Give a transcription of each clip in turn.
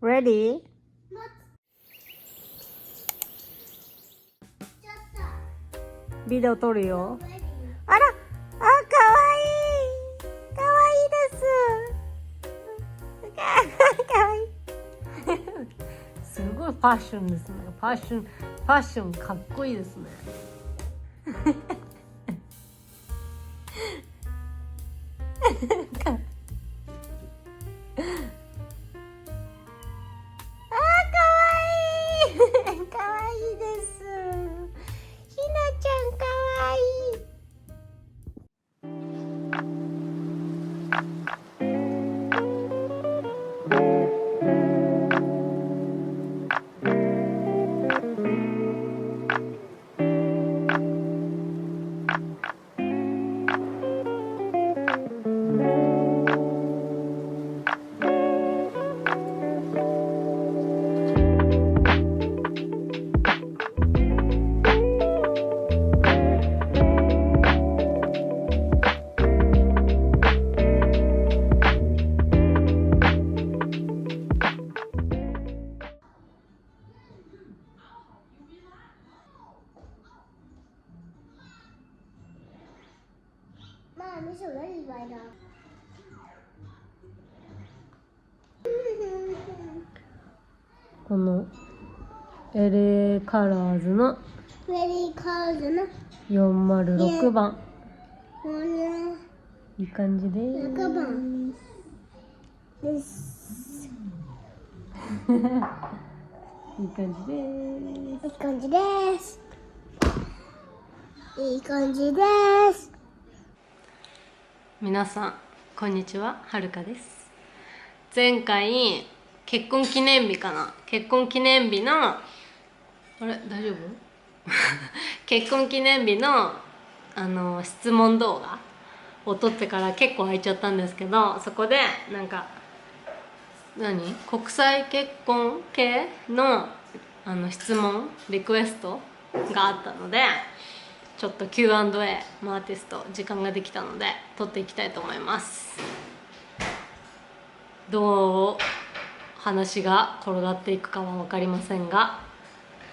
Ready? ビデオ撮るよ。あら、かわいい。かわいいです。かわいい。すごいファッションですね。ファッションかっこいいですね。このLA カラーズの406番いい感じです。6番です。いい感じです。いい感じです。いい感じです。皆さんこんにちは、はるかです。前回結婚記念日かな、結婚記念日のあれ大丈夫結婚記念日の質問動画を撮ってから結構空いちゃったんですけど、そこでなんか国際結婚系の質問リクエストがあったので、ちょっと Q&A のアーティスト時間ができたので撮っていきたいと思います。どう話が転がっていくかは分かりませんが、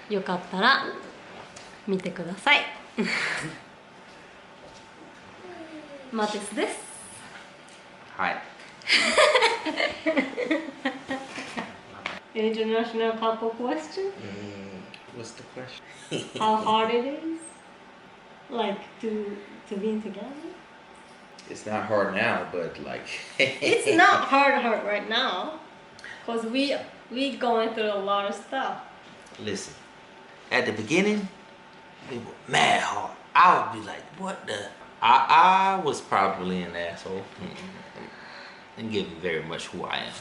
よかったら見てください。マティスです。はい。International couple question? What's the question? How hard it is? Like to be together? It's not hard now, but like It's not hard right now, cause we going through a lot of stuff. Listen, at the beginning, we were mad hard. I would be like, what the? I was probably an asshole. And give you very much who I am.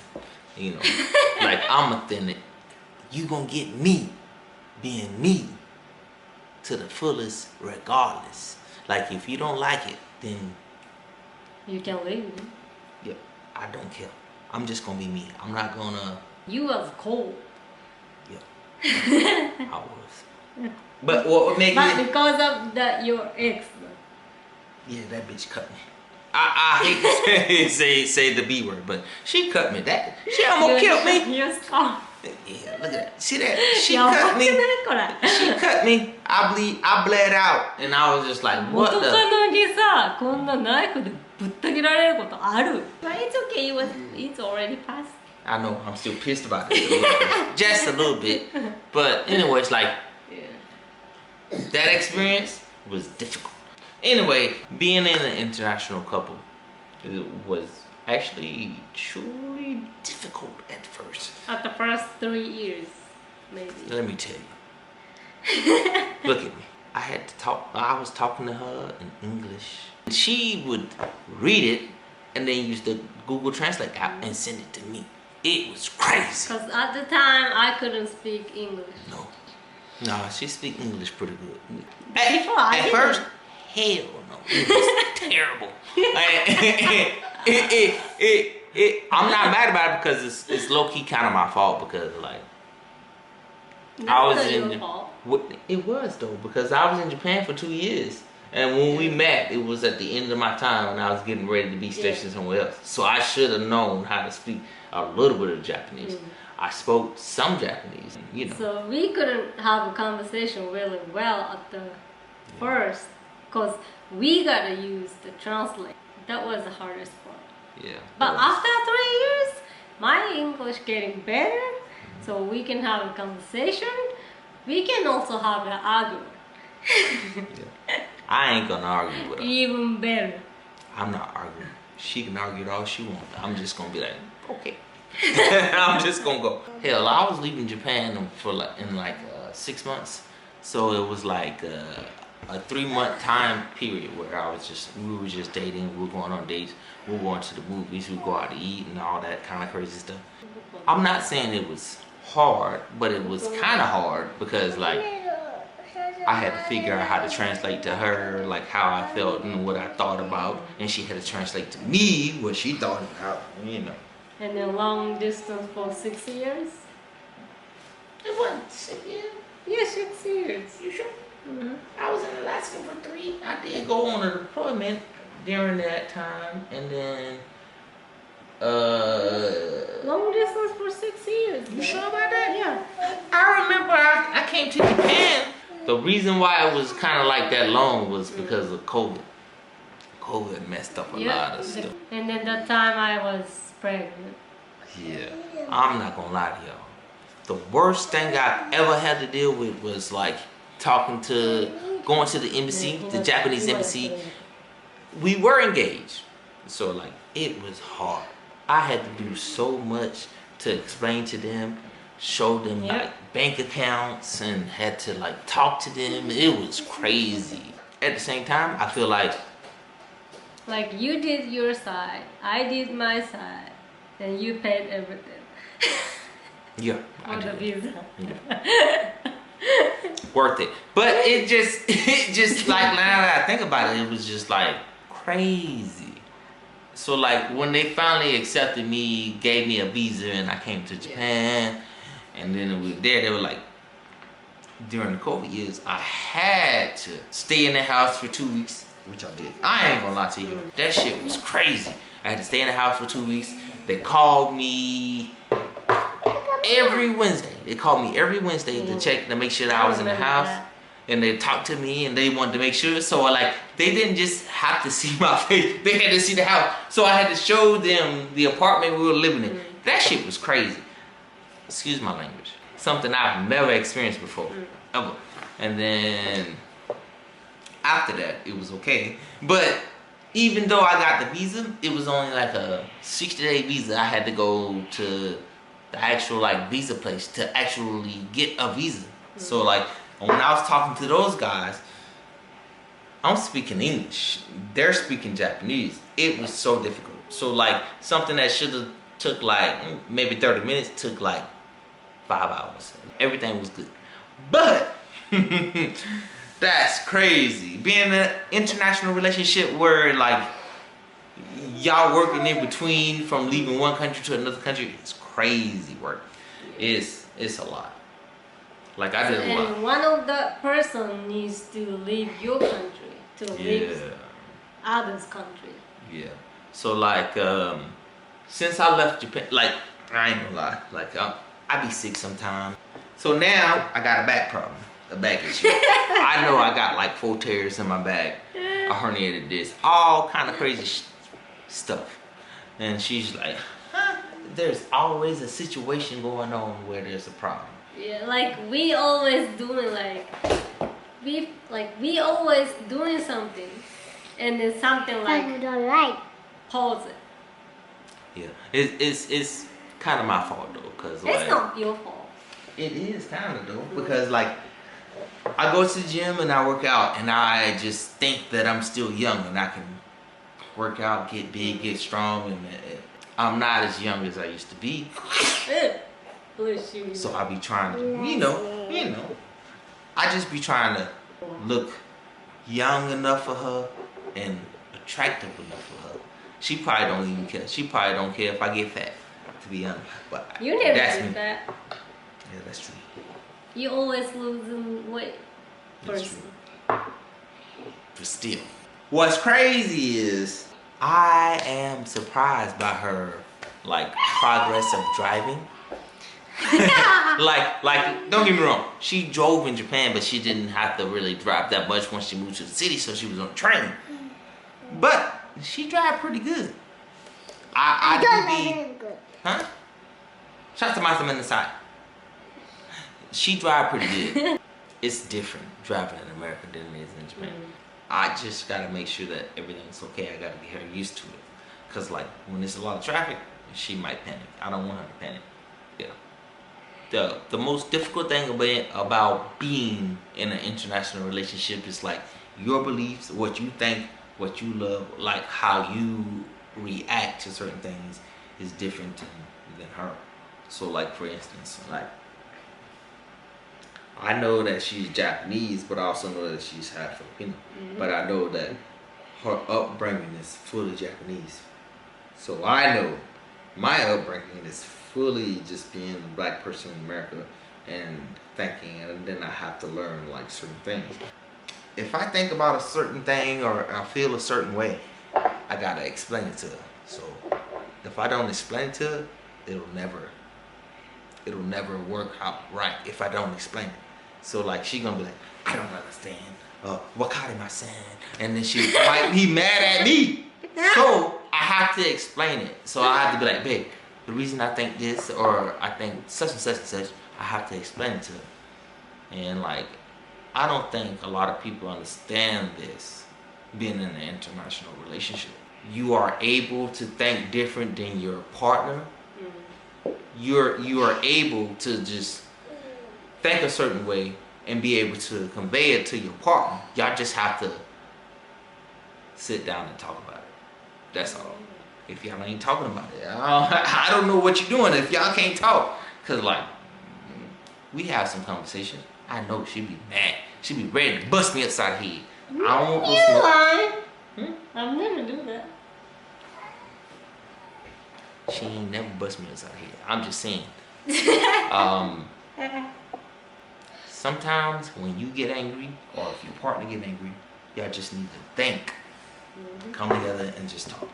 You know, like I'm authentic. You gonna get me being me to the fullest regardless. Like if you don't like it, then you can leave. Yeah, I don't care. I'm just gonna be me. I'm not gonna. You was cold. Yeah, I was. But what made But because of your ex. Yeah, that bitch cut me. I hate to say the B word, but she cut me. She almost killed me. You're scarred. Yeah, look at that. See that? She cut me. She cut me. I bled out, and I was just like, what the? 元カノにさ、こんなナイフでぶった切られることある？ But it's okay. It's already past. I know. I'm still pissed about it. Just a little bit. But anyway, it's like that experience was difficult. Anyway, being in an international couple, it was actually truly difficult at first. At the first 3 years, maybe. Let me tell you. Look at me. I had to talk. I was talking to her in English. She would read it and then use the Google Translate app and send it to me. It was crazy. Because at the time, I couldn't speak English. No. Nah, she speak English pretty good. At first, hell no. It was terrible. I'm not mad about it because it's low-key kind of my fault because like That's not your fault. It was though because I was in Japan for 2 years. And when we met, it was at the end of my time and I was getting ready to be stationed somewhere else. So I should have known how to speak a little bit of Japanese. I spoke some Japanese, you know. So we couldn't have a conversation really well at the first because we gotta use the translate. That was the hardest part. Yeah. But after 3 years, my English getting better, so we can have a conversation. We can also have an argument. I ain't gonna argue with her. Even better. I'm not arguing. She can argue all she wants. I'm just gonna be like, okay. I'm just gonna go. Hell, I was leaving Japan for in 6 months, so it was like a 3-month time period where we were just dating. We were going on dates. We were going to the movies. We would go out to eat and all that kind of crazy stuff. I'm not saying it was hard, but it was kind of hard because like I had to figure out how to translate to her like how I felt and what I thought about, and she had to translate to me what she thought about, you know. And then long distance for 6 years? It wasn't 6 years. Yeah, 6 years. You sure? I was in Alaska for 3. I did go on a deployment during that time, and then long distance for 6 years. You sure about that? Yeah. I remember I came to Japan. The reason why it was kind of like that long was because of COVID. COVID messed up a lot of stuff. And then that time I was pregnant. Yeah. I'm not gonna lie to y'all. The worst thing I've ever had to deal with was like going to the embassy, the Japanese embassy. We were engaged. So like it was hard. I had to do so much to explain to them, show them like bank accounts, and had to like talk to them. It was crazy. At the same time, I feel like you did your side, I did my side, then you paid everything. Yeah, for the visa. Yeah. Worth it. But it just like now that I think about it, it was just like crazy. So like when they finally accepted me, gave me a visa, and I came to Japan, and then we were there, they were like, during the COVID years, I had to stay in the house for 2 weeks, which I did. I ain't gonna lie to you. That shit was crazy. I had to stay in the house for 2 weeks. They called me every Wednesday. They called me every Wednesday to check to make sure that I was in the house. And they talked to me and they wanted to make sure. So like they didn't just have to see my face. They had to see the house. So I had to show them the apartment we were living in. That shit was crazy. Excuse my language. Something I've never experienced before. Ever. And then after that, it was okay. But even though I got the visa, it was only like a 60-day visa. I had to go to the actual like visa place to actually get a visa. So like when I was talking to those guys, I'm speaking English. They're speaking Japanese. It was so difficult. So like something that should have took like maybe 30 minutes took like 5 hours. Everything was good. But that's crazy. Being in an international relationship where like y'all working in between from leaving one country to another country, it's crazy work. It's a lot. Like I did a lot. And one of the person needs to leave your country to leave others' country. Yeah. So like since I left Japan, like I ain't gonna lie, like I be sick sometimes. So now I got a back problem, a back issue. I know I got like 4 tears in my back, a herniated disc, all kind of crazy stuff. And she's like, huh? There's always a situation going on where there's a problem. Yeah, like we always doing we always doing something, and then something like pause it. Yeah, it's kind of my fault though, cause it's not your fault. It is kind of though, because like I go to the gym and I work out, and I just think that I'm still young and I can work out, get big, get strong, and I'm not as young as I used to be. So I be trying to, you know, I just be trying to look young enough for her and attractive enough for her. She probably don't even care. She probably don't care if I get fat, to be honest. But you never that's get me. fat. Yeah, that's true. You always losing weight. That's Person. true. But still. What's crazy is I am surprised by her like progress of driving. like don't get me wrong, she drove in Japan, but she didn't have to really drive that much once she moved to the city, so she was on the train. But she drive pretty good. I do be, huh? Shout out to my man inside. She drive pretty good. It's different driving in America than it is in Japan. I just gotta make sure that everything's okay. I gotta get her used to it. Cause like when there's a lot of traffic, she might panic. I don't want her to panic. Yeah. The most difficult thing about being in an international relationship is like your beliefs, what you think, what you love, like how you react to certain things is different than her. So like for instance, like I know that she's Japanese, but I also know that she's half Filipino. But I know that her upbringing is fully Japanese. So I know my upbringing is fully just being a black person in America and thinking, and then I have to learn like certain things. If I think about a certain thing or I feel a certain way, I gotta explain it to her. So if I don't explain it to her, it'll never work out right if I don't explain it. So like she gonna be like, I don't understand. Wakari my son, and then she might be mad at me. So I have to explain it. So I have to be like, babe, the reason I think this or I think such and such and such, I have to explain it to her. And like, I don't think a lot of people understand this being in an international relationship. You are able to think different than your partner. You are able to just think a certain way and be able to convey it to your partner. Y'all just have to sit down and talk about it. That's all. If y'all ain't talking about it, I don't know what you're doing if y'all can't talk. Cause like, we have some conversations. I know she'd be mad. She'd be ready to bust me upside the head. I don't want no smoke. I've never do that. She ain't never bust me upside the head. I'm just saying. Sometimes when you get angry, or if your partner get angry, y'all just need to think. Come together and just talk.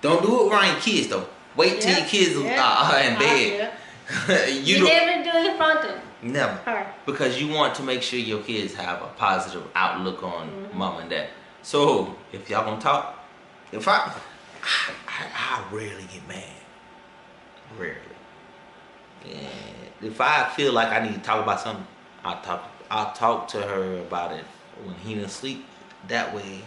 Don't do it around your kids though. Wait till your kids are in bed. You never do it in front of them. Never. Her. Because you want to make sure your kids have a positive outlook on mom and dad. So if y'all gonna talk, if I rarely get mad. Rarely. And if I feel like I need to talk about something, I'll talk to her about it when he didn't sleep. That way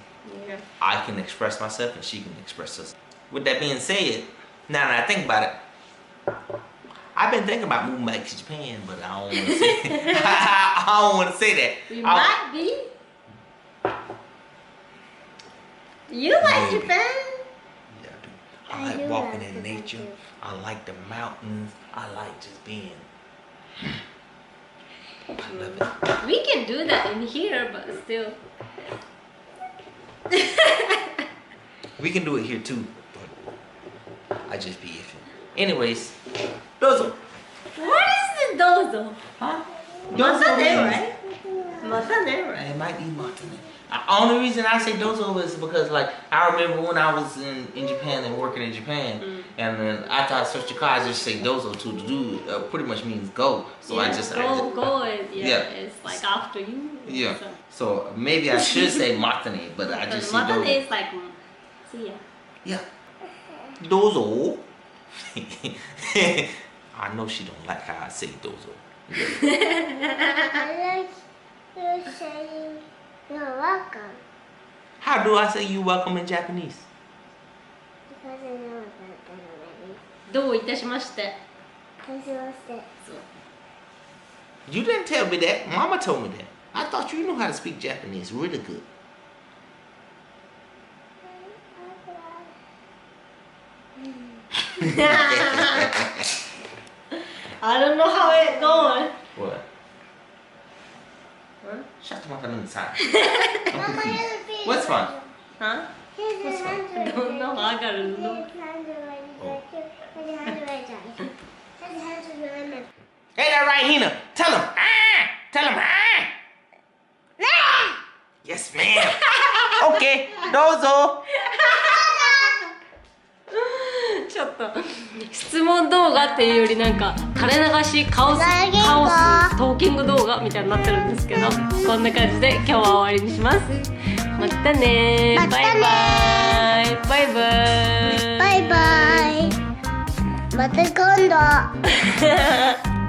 I can express myself and she can express herself. With that being said, now that I think about it, I've been thinking about moving back to Japan, but I don't want to say I don't want to say that. You might be. You like Japan? Yeah, I do. I like walking in nature. I like the mountains. I like just being. I love it. We can do that in here, but still. We can do it here too, but I just be iffy. Anyways, dozo. What is the dozo? Huh? Matane, right? Matane, right? It might be matane. The only reason I say dozo is because like I remember when I was in Japan and working in Japan, and then after I searched the car, I just say dozo to do pretty much means go. So I just go is it's like after you. Yeah. So maybe I should say matane, but I just say dozo. Matane is like see ya. Yeah. Dozo. I know she don't like how I say dozo. Yeah. I like you saying you're welcome. How do I say you welcome in Japanese? Because I know about that already. どういたしまして。 You didn't tell me that. Mama told me that. I thought you knew how to speak Japanese really good. I don't know how it's going. What? Huh? Shut the mouth on the side. Mama, What's fun? Huh? Here's the I don't know. I gotta look. Hey, that right, Hina. Tell him. Tell him. Yes, ma'am. OK どうぞ。ちょっと質問動画っていうよりなんか垂れ流しカオストーキング動画みたいになってるんですけど、こんな感じで今日は終わりにします。またねー。またねー。バイバイバイバイ。バイバイ。また今度。